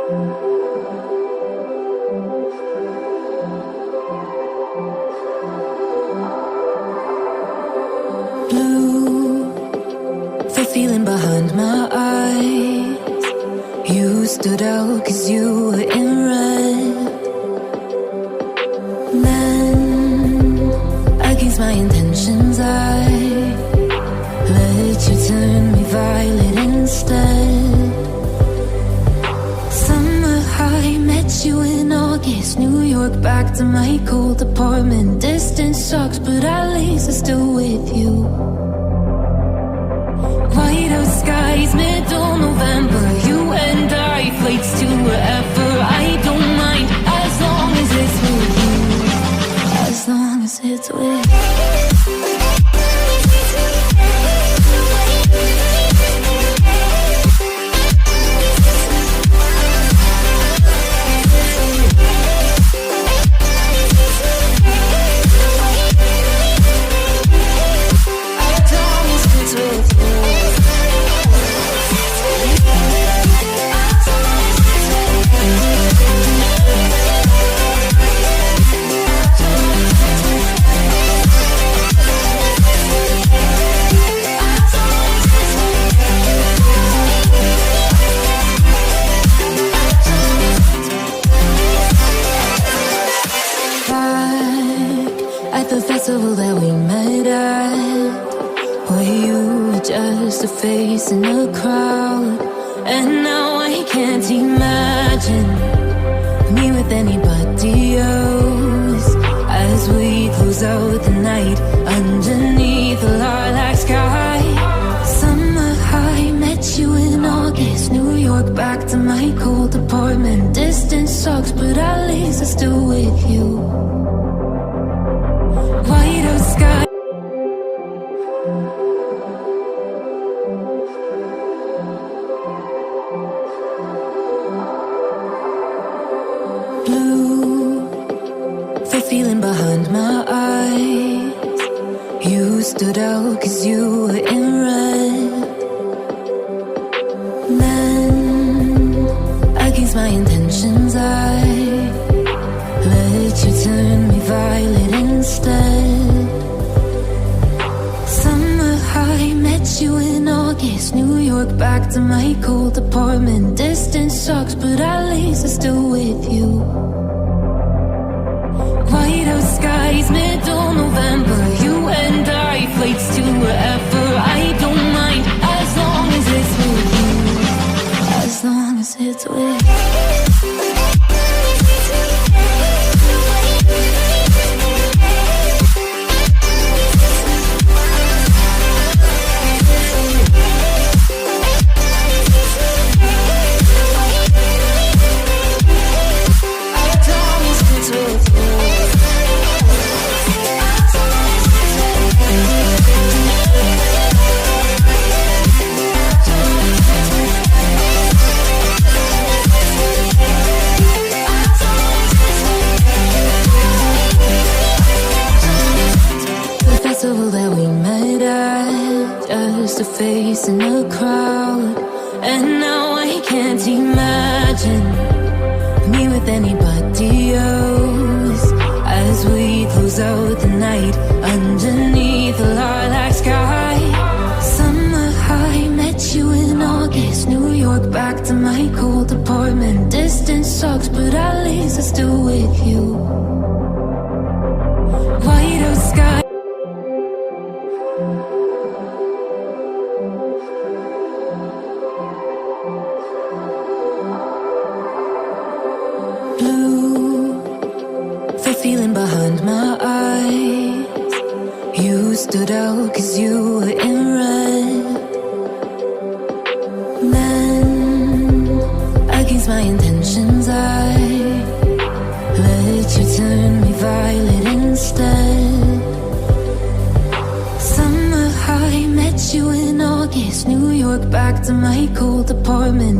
Blue, the feeling behind my eyes. You stood out 'cause you were in red. Then, against my intentions, I let you turn me violet instead. Summer high, met you in August. New York, back to my cold apartment. Distance sucks, but at least I'm still with you. Whiteout skies, middle November. You and I, flights to wherever. I don't mind, as long as it's with you. As long as it's with you. The festival that we met at, where you were just a face in a crowd. And now I can't imagine me with anybody else. As we close out the night underneath the lilac sky. Summer high, met you in August. New York, back to my cold apartment. Distance sucks, but at least I'm still with you. Whiteout sky. Blue, the feeling behind my eyes. You stood out 'cause you were in red. Then, against my intentions, I let you turn me violet instead. Summer high, met you in August. New York, back to my cold apartment. Distance sucks, but at least I'm still with you. Whiteout skies, middle November. You and I, flights to wherever. I don't mind, as long as it's with you. As long as it's with you. That we met at, just a face in a crowd. And now I can't imagine me with anybody else. As we close out the night underneath the lilac sky. Summer high, met you in August. New York, back to my cold apartment. Distance sucks, but at least I'm still with you. Whiteout sky. Blue, the feeling behind my eyes. You stood out 'cause you were in red. Then, against my intentions, I let you turn me violet instead. Summer high, met you in August. New York, back to my cold apartment.